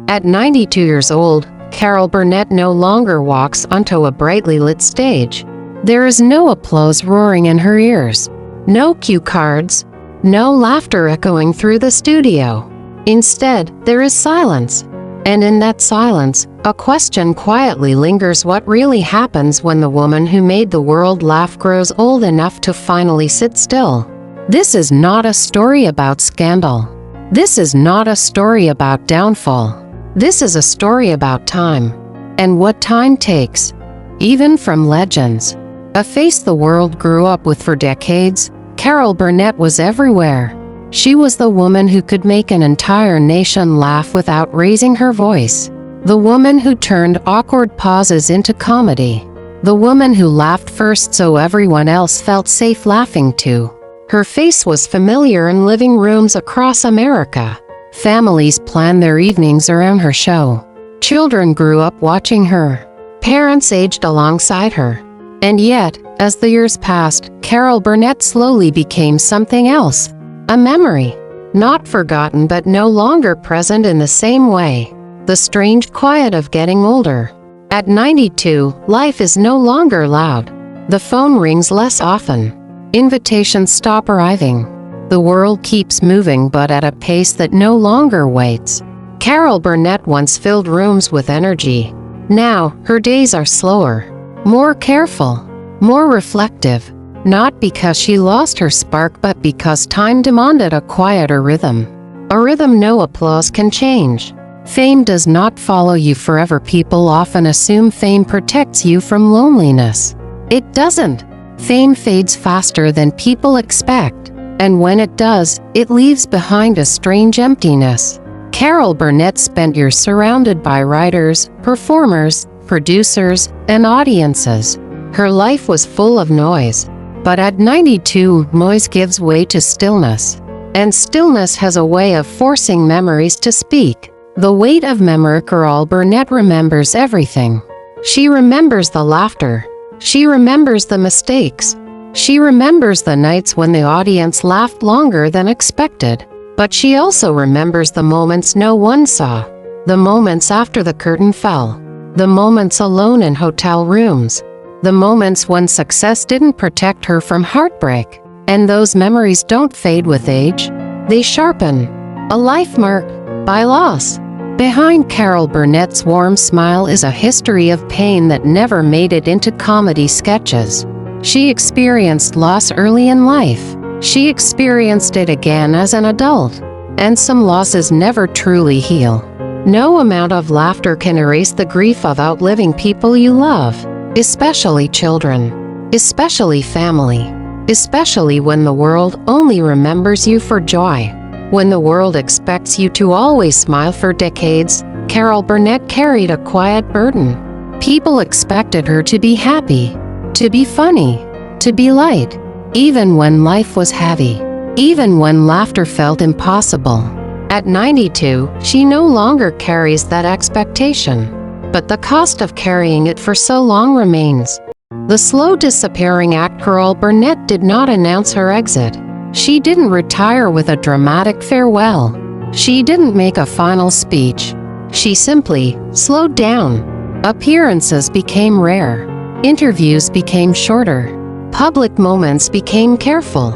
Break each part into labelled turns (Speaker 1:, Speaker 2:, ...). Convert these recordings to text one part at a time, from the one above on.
Speaker 1: At 92 years old, Carol Burnett no longer walks onto a brightly lit stage. There is no applause roaring in her ears, no cue cards, no laughter echoing through the studio. Instead, there is silence. And in that silence, a question quietly lingers: what really happens when the woman who made the world laugh grows old enough to finally sit still? This is not a story about scandal. This is not a story about downfall. This is a story about time. And what time takes. Even from legends. A face the world grew up with for decades, Carol Burnett was everywhere. She was the woman who could make an entire nation laugh without raising her voice. The woman who turned awkward pauses into comedy. The woman who laughed first so everyone else felt safe laughing too. Her face was familiar in living rooms across America. Families planned their evenings around her show. Children grew up watching her. Parents aged alongside her. And yet, as the years passed, Carol Burnett slowly became something else. A memory. Not forgotten but no longer present in the same way. The strange quiet of getting older. At 92, life is no longer loud. The phone rings less often. Invitations stop arriving. The world keeps moving but at a pace that no longer waits. Carol Burnett once filled rooms with energy. Now, her days are slower, more careful, more reflective. Not because she lost her spark but because time demanded a quieter rhythm. A rhythm no applause can change. Fame does not follow you forever. People often assume fame protects you from loneliness. It doesn't. Fame fades faster than people expect. And when it does, it leaves behind a strange emptiness. Carol Burnett spent years surrounded by writers, performers, producers, and audiences. Her life was full of noise. But at 92, noise gives way to stillness. And stillness has a way of forcing memories to speak. The weight of memory. Carol Burnett remembers everything. She remembers the laughter. She remembers the mistakes. She remembers the nights when the audience laughed longer than expected. But she also remembers the moments no one saw. The moments after the curtain fell. The moments alone in hotel rooms. The moments when success didn't protect her from heartbreak. And those memories don't fade with age. They sharpen. A life marked by loss. Behind Carol Burnett's warm smile is a history of pain that never made it into comedy sketches. She experienced loss early in life. She experienced it again as an adult. And some losses never truly heal. No amount of laughter can erase the grief of outliving people you love. Especially children. Especially family. Especially when the world only remembers you for joy. When the world expects you to always smile for decades, Carol Burnett carried a quiet burden. People expected her to be happy, to be funny, to be light, even when life was heavy, even when laughter felt impossible. At 92, she no longer carries that expectation. But the cost of carrying it for so long remains. The slow disappearing act. Carol Burnett did not announce her exit. She didn't retire with a dramatic farewell. She didn't make a final speech. She simply slowed down. Appearances became rare. Interviews became shorter. Public moments became careful.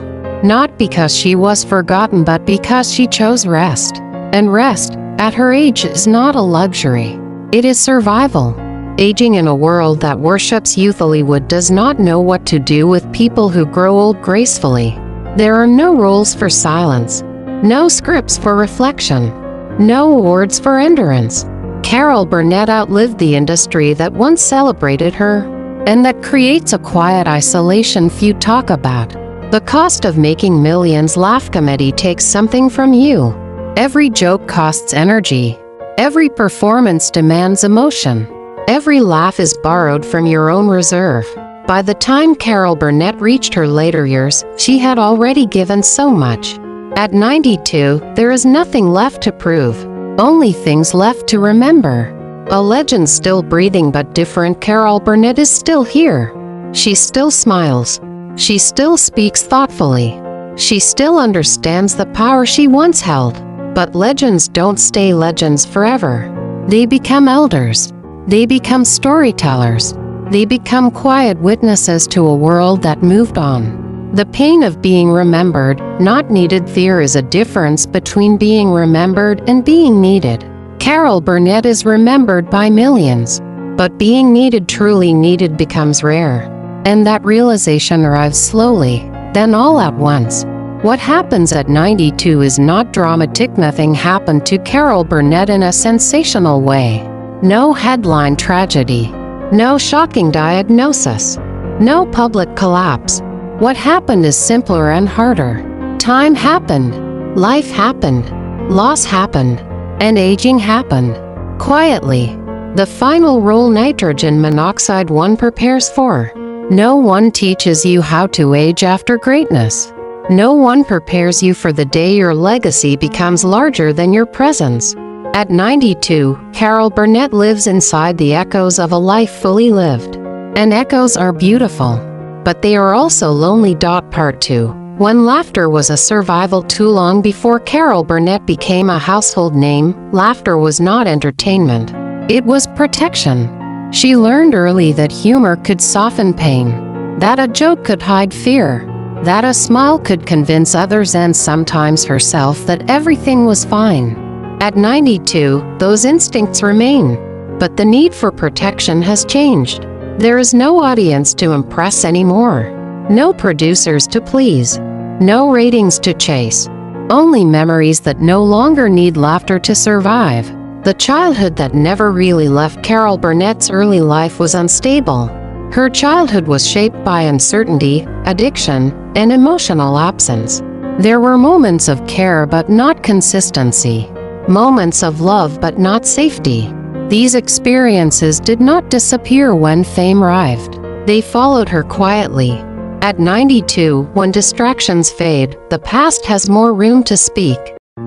Speaker 1: Not because she was forgotten but because she chose rest. And rest, at her age, is not a luxury. It is survival. Aging in a world that worships youth, Hollywood does not know what to do with people who grow old gracefully. There are no roles for silence, no scripts for reflection, no awards for endurance. Carol Burnett outlived the industry that once celebrated her, and that creates a quiet isolation few talk about. The cost of making millions laugh. Comedy takes something from you. Every joke costs energy. Every performance demands emotion. Every laugh is borrowed from your own reserve. By the time Carol Burnett reached her later years, she had already given so much. At 92, there is nothing left to prove, only things left to remember. A legend still breathing but different. Carol Burnett is still here. She still smiles. She still speaks thoughtfully. She still understands the power she once held. But legends don't stay legends forever. They become elders. They become storytellers. They become quiet witnesses to a world that moved on. The pain of being remembered, not needed. There is a difference between being remembered and being needed. Carol Burnett is remembered by millions, but being needed, truly needed, becomes rare. And that realization arrives slowly, then all at once. What happens at 92 is not dramatic. Nothing happened to Carol Burnett in a sensational way. No headline tragedy. No shocking diagnosis. No public collapse. What happened is simpler and harder. Time happened. Life happened. Loss happened. And aging happened. Quietly. The final role nitrogen monoxide one prepares for. No one teaches you how to age after greatness. No one prepares you for the day your legacy becomes larger than your presence. At 92, Carol Burnett lives inside the echoes of a life fully lived. And echoes are beautiful. But they are also lonely. Part 2. When laughter was a survival tool long before Carol Burnett became a household name, laughter was not entertainment. It was protection. She learned early that humor could soften pain, that a joke could hide fear, that a smile could convince others and sometimes herself that everything was fine. At 92, those instincts remain, but the need for protection has changed. There is no audience to impress anymore, no producers to please, no ratings to chase, only memories that no longer need laughter to survive. The childhood that never really left. Carol Burnett's early life was unstable. Her childhood was shaped by uncertainty, addiction, and emotional absence. There were moments of care but not consistency. Moments of love but not safety. These experiences did not disappear when fame arrived. They followed her quietly. At 92, when distractions fade, the past has more room to speak.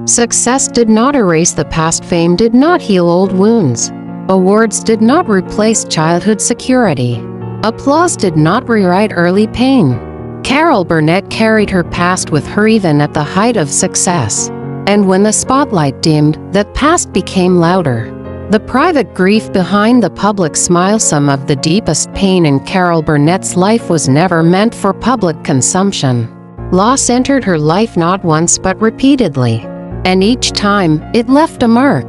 Speaker 1: Success did not erase the past. Fame did not heal old wounds. Awards did not replace childhood security. Applause did not rewrite early pain. Carol Burnett carried her past with her even at the height of success. And when the spotlight dimmed, that past became louder. The private grief behind the public smile. Some of the deepest pain in Carol Burnett's life was never meant for public consumption. Loss entered her life not once but repeatedly. And each time, it left a mark.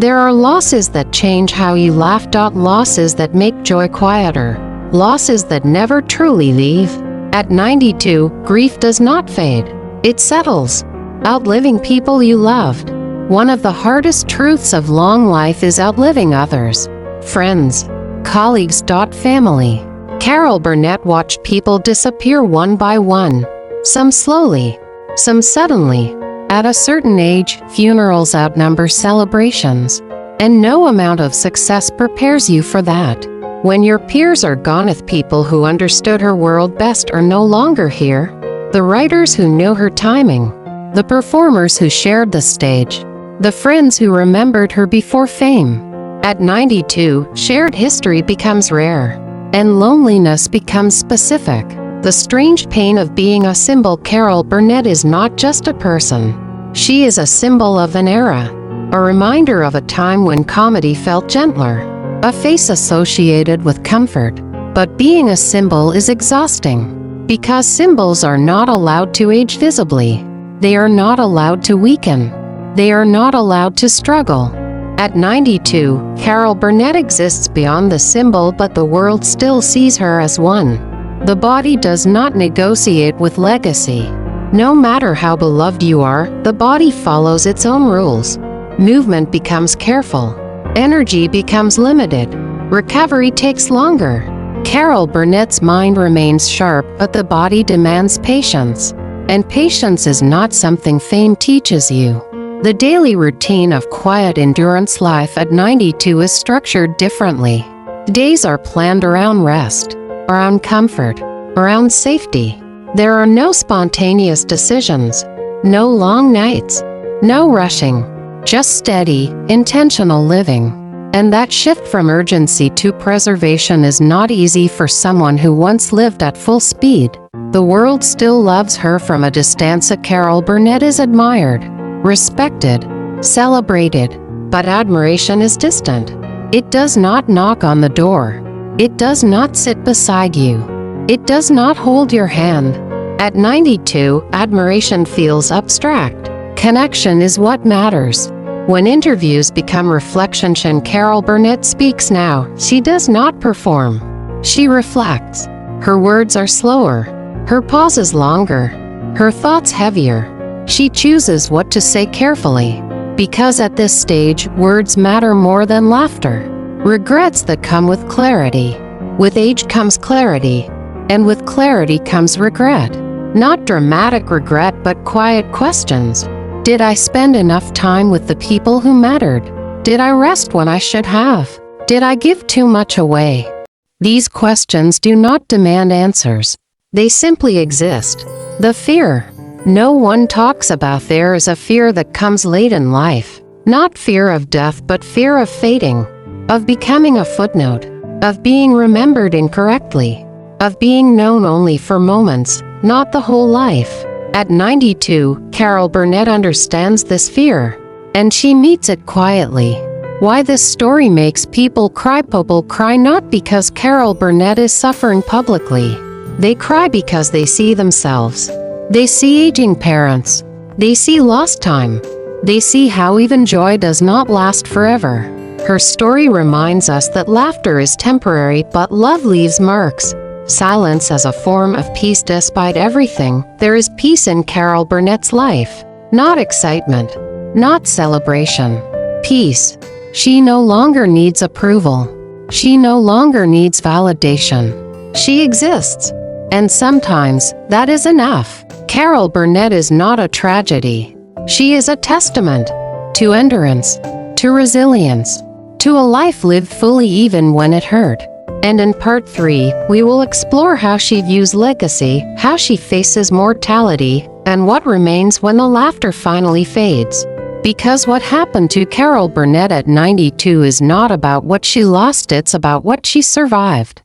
Speaker 1: There are losses that change how you laugh. Losses that make joy quieter. Losses that never truly leave. At 92, grief does not fade. It settles. Outliving people you loved. One of the hardest truths of long life is outliving others. Friends. Colleagues. Family. Carol Burnett watched people disappear one by one. Some slowly. Some suddenly. At a certain age, funerals outnumber celebrations. And no amount of success prepares you for that. When your peers are gone, if people who understood her world best are no longer here, the writers who knew her timing, the performers who shared the stage, the friends who remembered her before fame. At 92, shared history becomes rare, and loneliness becomes specific. The strange pain of being a symbol. Carol Burnett is not just a person. She is a symbol of an era, a reminder of a time when comedy felt gentler, a face associated with comfort. But being a symbol is exhausting, because symbols are not allowed to age visibly. They are not allowed to weaken. They are not allowed to struggle. At 92, Carol Burnett exists beyond the symbol, but the world still sees her as one. The body does not negotiate with legacy. No matter how beloved you are, the body follows its own rules. Movement becomes careful. Energy becomes limited. Recovery takes longer. Carol Burnett's mind remains sharp, but the body demands patience. And patience is not something fame teaches you. The daily routine of quiet endurance. Life at 92 is structured differently. Days are planned around rest, around comfort, around safety. There are no spontaneous decisions, no long nights, no rushing, just steady, intentional living. And that shift from urgency to preservation is not easy for someone who once lived at full speed. The world still loves her from a distance. Carol Burnett is admired, respected, celebrated. But admiration is distant. It does not knock on the door. It does not sit beside you. It does not hold your hand. At 92, admiration feels abstract. Connection is what matters. When interviews become reflections and Carol Burnett speaks now, she does not perform. She reflects. Her words are slower. Her pauses longer. Her thoughts heavier. She chooses what to say carefully. Because at this stage, words matter more than laughter. Regrets that come with clarity. With age comes clarity. And with clarity comes regret. Not dramatic regret, but quiet questions. Did I spend enough time with the people who mattered? Did I rest when I should have? Did I give too much away? These questions do not demand answers. They simply exist. The fear no one talks about there is a fear that comes late in life. Not fear of death, but fear of fading, of becoming a footnote, of being remembered incorrectly, of being known only for moments, not the whole life. At 92, Carol Burnett understands this fear, and she meets it quietly. Why this story makes people cry. People cry not because Carol Burnett is suffering publicly. They cry because they see themselves. They see aging parents. They see lost time. They see how even joy does not last forever. Her story reminds us that laughter is temporary, but love leaves marks. Silence as a form of peace. Despite everything, there is peace in Carol Burnett's life. Not excitement. Not celebration. Peace. She no longer needs approval. She no longer needs validation. She exists. And sometimes, that is enough. Carol Burnett is not a tragedy. She is a testament to endurance, to resilience, to a life lived fully even when it hurt. And in part 3, we will explore how she views legacy, how she faces mortality, and what remains when the laughter finally fades. Because what happened to Carol Burnett at 92 is not about what she lost, it's about what she survived.